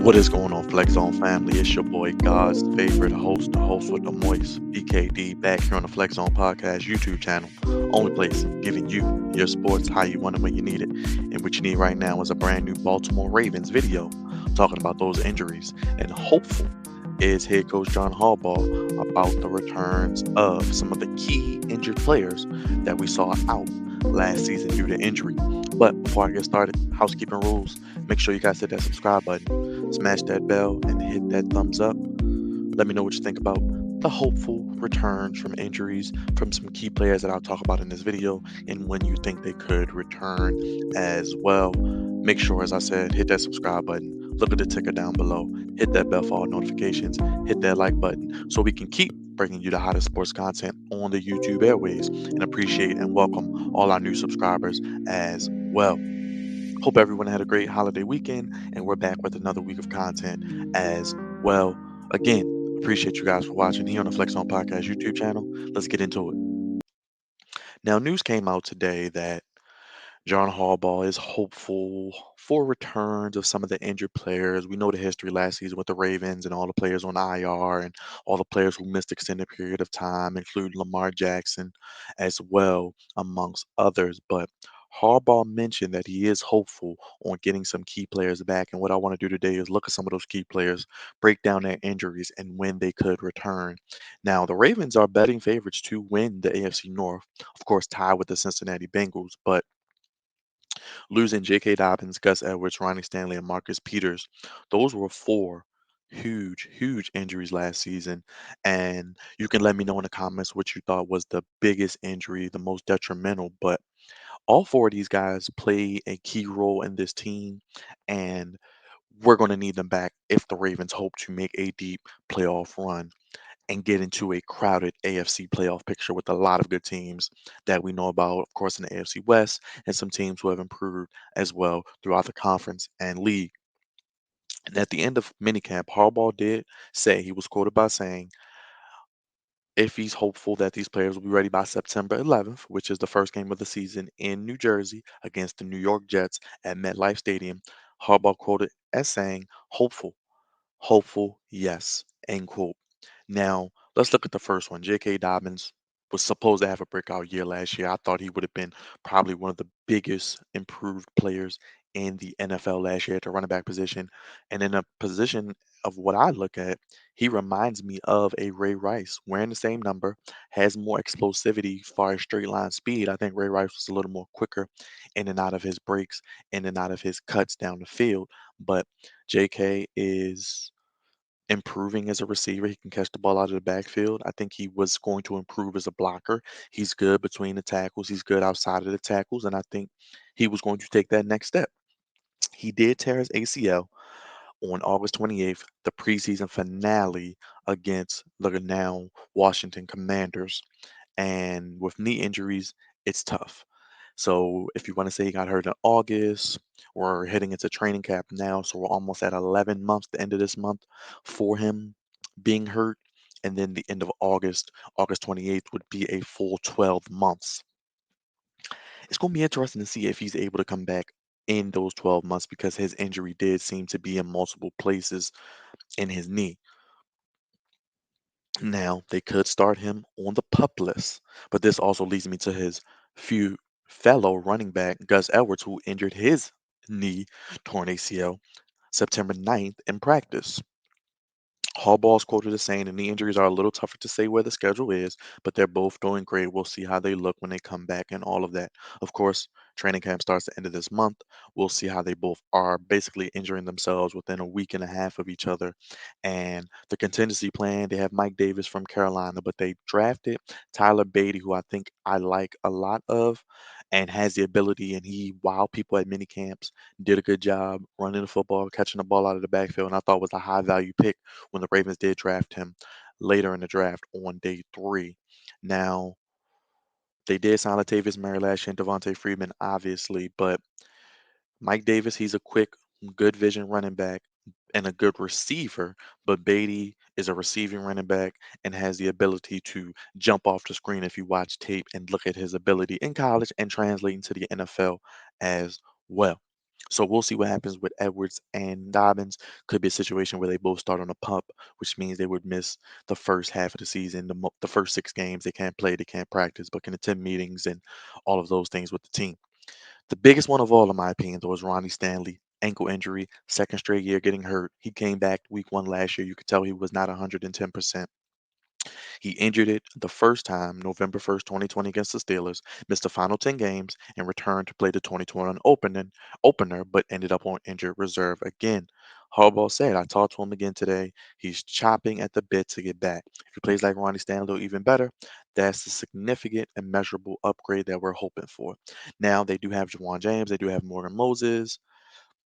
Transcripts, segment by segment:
What is going on, Flex Zone family? It's your boy, God's favorite host, the host with the moist, BKD, back here on the Flex Zone Podcast YouTube channel. Only place giving you your sports how you want it when you need it. And what you need right now is a brand new Baltimore Ravens video talking about those injuries. And hopeful is head coach John Harbaugh about the returns of some of the key injured players that we saw out last season due to injury. But before I get started, housekeeping rules. Make sure you guys hit that subscribe button, smash that bell, and hit that thumbs up. Let me know what you think about the hopeful returns from injuries from some key players that I'll talk about in this video and when you think they could return as well. Make sure, as I said, hit that subscribe button, look at the ticker down below, hit that bell for all notifications, hit that like button so we can keep bringing you the hottest sports content on the YouTube airways, and appreciate and welcome all our new subscribers as well. Hope everyone had a great holiday weekend, and we're back with another week of content as well. Again, appreciate you guys for watching here on the Flex On Podcast YouTube channel. Let's get into it. Now, news came out today that John Harbaugh is hopeful for returns of some of the injured players. We know the history last season with the Ravens and all the players on IR and all the players who missed extended period of time, including Lamar Jackson as well, amongst others. But Harbaugh mentioned that he is hopeful on getting some key players back. And what I want to do today is look at some of those key players, break down their injuries and when they could return. Now, the Ravens are betting favorites to win the AFC North, of course, tied with the Cincinnati Bengals, but losing J.K. Dobbins, Gus Edwards, Ronnie Stanley, and Marcus Peters. Those were four huge, huge injuries last season. And you can let me know in the comments what you thought was the biggest injury, the most detrimental. But all four of these guys play a key role in this team. And we're going to need them back if the Ravens hope to make a deep playoff run and get into a crowded AFC playoff picture with a lot of good teams that we know about, of course, in the AFC West, and some teams who have improved as well throughout the conference and league. And at the end of minicamp, Harbaugh did say, he was quoted by saying, if he's hopeful that these players will be ready by September 11th, which is the first game of the season in New Jersey against the New York Jets at MetLife Stadium, Harbaugh quoted as saying, hopeful, yes, end quote. Now, let's look at the first one. J.K. Dobbins was supposed to have a breakout year last year. I thought he would have been probably one of the biggest improved players in the NFL last year at the running back position. And in a position of what I look at, he reminds me of a Ray Rice, wearing the same number, has more explosivity as far as straight line speed. I think Ray Rice was a little more quicker in and out of his breaks, in and out of his cuts down the field. But JK is improving as a receiver. He can catch the ball out of the backfield. I think he was going to improve as a blocker. He's good between the tackles. He's good outside of the tackles. And I think he was going to take that next step. He did tear his ACL on August 28th, the preseason finale against the now Washington Commanders. And with knee injuries, it's tough. So if you want to say he got hurt in August, we're heading into training camp now. So we're almost at 11 months, the end of this month, for him being hurt. And then the end of August, August 28th, would be a full 12 months. It's going to be interesting to see if he's able to come back in those 12 months because his injury did seem to be in multiple places in his knee. Now, they could start him on the pup list, but this also leads me to his few fellow running back, Gus Edwards, who injured his knee torn ACL September 9th in practice. Harbaugh's quoted as saying the knee injuries are a little tougher to say where the schedule is, but they're both doing great. We'll see how they look when they come back and all of that. Of course, training camp starts the end of this month. We'll see how they both are basically injuring themselves within a week and a half of each other. And the contingency plan, they have Mike Davis from Carolina, but they drafted Tyler Beatty, who I think I like a lot of and has the ability, and he wowed people at mini camps, did a good job running the football, catching the ball out of the backfield, and I thought was a high value pick when the Ravens did draft him later in the draft on day 3. Now, they did sign Latavius Murray last year and Devontae Freeman, obviously, but Mike Davis, he's a quick, good vision running back and a good receiver, but Beatty is a receiving running back and has the ability to jump off the screen if you watch tape and look at his ability in college and translating to the NFL as well. So we'll see what happens with Edwards and Dobbins. Could be a situation where they both start on a pup, which means they would miss the first half of the season, the first 6 games. They can't play, they can't practice, but can attend meetings and all of those things with the team. The biggest one of all, in my opinion, though, is Ronnie Stanley. Ankle injury, second straight year getting hurt. He came back week one last year. You could tell he was not 110%. He injured it the first time, November 1st, 2020, against the Steelers, missed the final 10 games, and returned to play the 2021 opener, but ended up on injured reserve again. Harbaugh said, I talked to him again today. He's chopping at the bit to get back. If he plays like Ronnie Stanley or even better, that's a significant and measurable upgrade that we're hoping for. Now, they do have Jawan James, they do have Morgan Moses,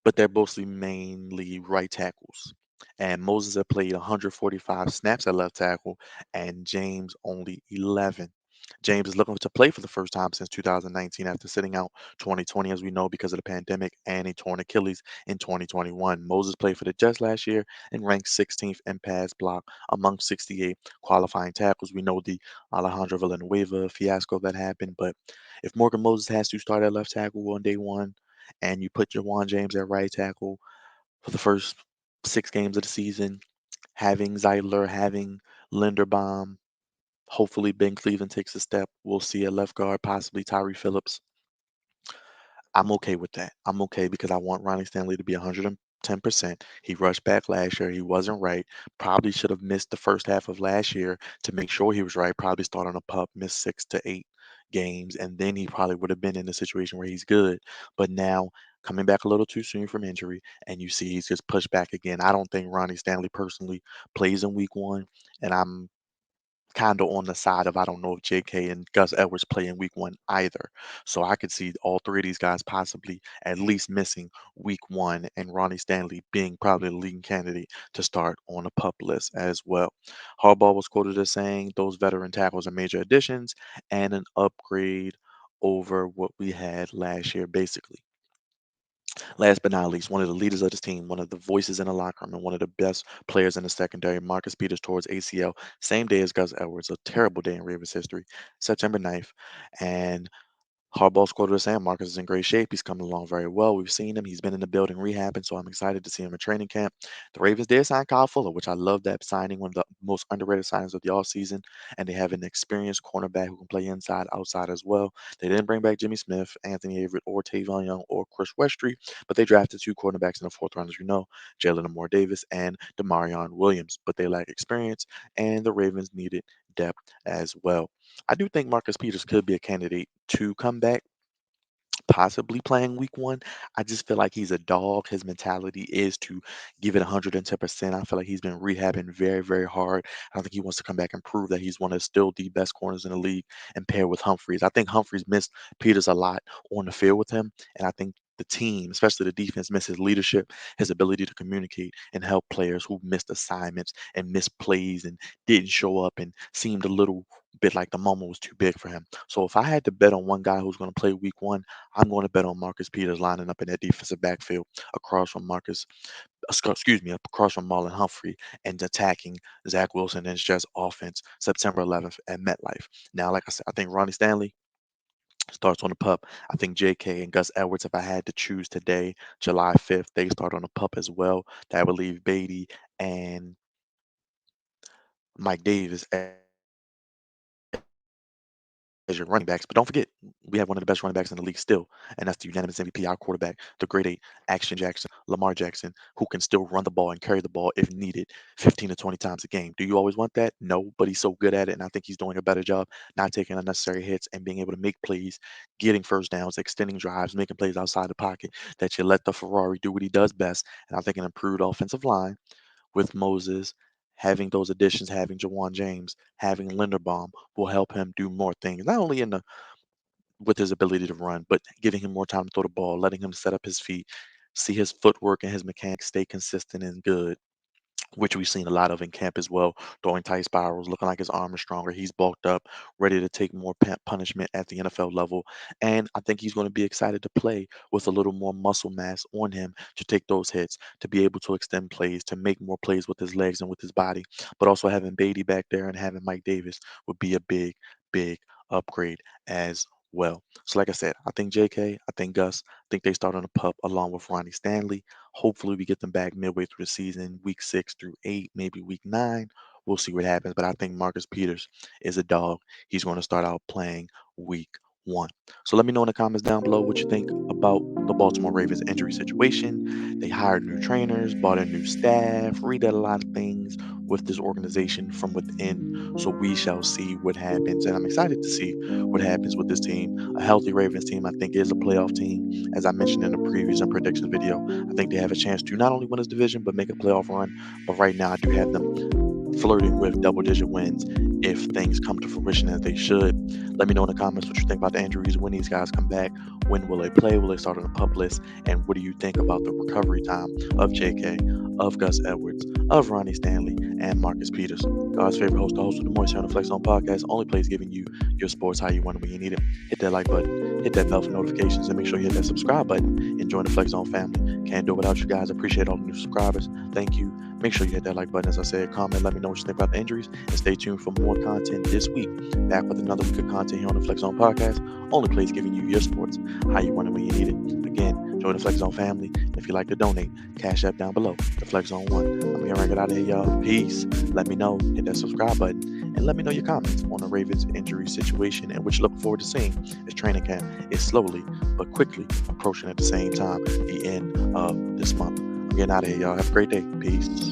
but they're mostly mainly right tackles. And Moses had played 145 snaps at left tackle, and James only 11. James is looking to play for the first time since 2019 after sitting out 2020, as we know, because of the pandemic and a torn Achilles in 2021. Moses played for the Jets last year and ranked 16th in pass block among 68 qualifying tackles. We know the Alejandro Villanueva fiasco that happened, but if Morgan Moses has to start at left tackle on day one, and you put Jawan James at right tackle for the first 6 games of the season, having Zeidler, having Linderbaum, hopefully Ben Cleveland takes a step. We'll see a left guard, possibly Tyree Phillips. I'm okay with that. I'm okay because I want Ronnie Stanley to be 110%. He rushed back last year. He wasn't right. Probably should have missed the first half of last year to make sure he was right. Probably start on a pup, miss 6 to 8 games, and then he probably would have been in a situation where he's good. But now, coming back a little too soon from injury, and you see he's just pushed back again. I don't think Ronnie Stanley personally plays in week one, and I'm kind of on the side of I don't know if JK and Gus Edwards play in week one either. So I could see all three of these guys possibly at least missing week one, and Ronnie Stanley being probably the leading candidate to start on the pup list as well. Harbaugh was quoted as saying those veteran tackles are major additions and an upgrade over what we had last year, basically. Last but not least, one of the leaders of this team, one of the voices in the locker room, and one of the best players in the secondary, Marcus Peters towards ACL, same day as Gus Edwards, a terrible day in Ravens history, September 9th. And Harbaugh's quoted as saying Marcus is in great shape. He's coming along very well. We've seen him. He's been in the building rehabbing, so I'm excited to see him in training camp. The Ravens did sign Kyle Fuller, which I love that signing, one of the most underrated signings of the offseason. And they have an experienced cornerback who can play inside, outside as well. They didn't bring back Jimmy Smith, Anthony Averett, or Tavon Young, or Chris Westry, but they drafted 2 cornerbacks in the fourth round, as you know, Jalen Amore Davis and Demarion Williams. But they lack experience, and the Ravens needed depth as well. I do think Marcus Peters could be a candidate to come back, possibly playing week one. I just feel like he's a dog. His mentality is to give it 110%. I feel like he's been rehabbing very, very hard. I don't think he wants to come back and prove that he's one of still the best corners in the league and pair with Humphreys. I think Humphreys missed Peters a lot on the field with him. And I think the team, especially the defense, missed his leadership, his ability to communicate and help players who missed assignments and missed plays and didn't show up and seemed a little bit like the moment was too big for him. So if I had to bet on one guy who's going to play week one, I'm going to bet on Marcus Peters lining up in that defensive backfield across from across from Marlon Humphrey and attacking Zach Wilson and his Jets offense September 11th at MetLife. Now, like I said, I think Ronnie Stanley starts on the pup. I think JK and Gus Edwards, if I had to choose today, July 5th, they start on the pup as well. That would leave Beatty and Mike Davis as your running backs. But don't forget, we have one of the best running backs in the league still, and that's the unanimous MVP, our quarterback, the grade A action Jackson, Lamar Jackson, who can still run the ball and carry the ball if needed 15 to 20 times a game. Do you always want that? No, but he's so good at it, and I think he's doing a better job not taking unnecessary hits and being able to make plays, getting first downs, extending drives, making plays outside the pocket, that you let the Ferrari do what he does best. And I think an improved offensive line with Moses, having those additions, having Jawan James, having Linderbaum will help him do more things, not only in the with his ability to run, but giving him more time to throw the ball, letting him set up his feet, see his footwork and his mechanics stay consistent and good, which we've seen a lot of in camp as well, throwing tight spirals, looking like his arm is stronger. He's bulked up, ready to take more punishment at the NFL level. And I think he's going to be excited to play with a little more muscle mass on him to take those hits, to be able to extend plays, to make more plays with his legs and with his body. But also having Beatty back there and having Mike Davis would be a big, big upgrade as well. So, like I said, I think JK, I think Gus, I think they start on the pup along with Ronnie Stanley. Hopefully, we get them back midway through the season, week 6 through 8, maybe week 9. We'll see what happens. But I think Marcus Peters is a dog. He's going to start out playing week 1. So, let me know in the comments down below what you think about the Baltimore Ravens injury situation. They hired new trainers, bought in new staff, redid a lot of things with this organization from within. So, we shall see what happens. And I'm excited to see what happens with this team. A healthy Ravens team, I think, is a playoff team. As I mentioned in the previews and predictions video, I think they have a chance to not only win this division, but make a playoff run. But right now, I do have them flirting with double-digit wins if things come to fruition as they should. Let me know in the comments what you think about the injuries, when these guys come back, when will they play, will they start on the pup list, and what do you think about the recovery time of JK, of Gus Edwards, of Ronnie Stanley, and Marcus Peters. God's favorite host, the host of the Moist here on the Flex Zone podcast, only place giving you your sports how you want it when you need it. Hit that like button, hit that bell for notifications, and make sure you hit that subscribe button and join the Flex Zone family. Can't do it without you guys. Appreciate all the new subscribers. Thank you. Make sure you hit that like button, as I said, comment, let me know what you think about the injuries, and stay tuned for more content this week. Back with another week of content here on the Flex Zone podcast, only place giving you your sports how you want it when you need it. Again, join the Flex Zone family. If you'd like to donate, Cash App down below, the Flex Zone 1. I'm gonna get out of here, y'all. Peace. Let me know, hit that subscribe button, and let me know your comments on the Ravens injury situation and what you look forward to seeing as training camp is slowly but quickly approaching at the same time the end of this month. I'm getting out of here, y'all. Have a great day. Peace.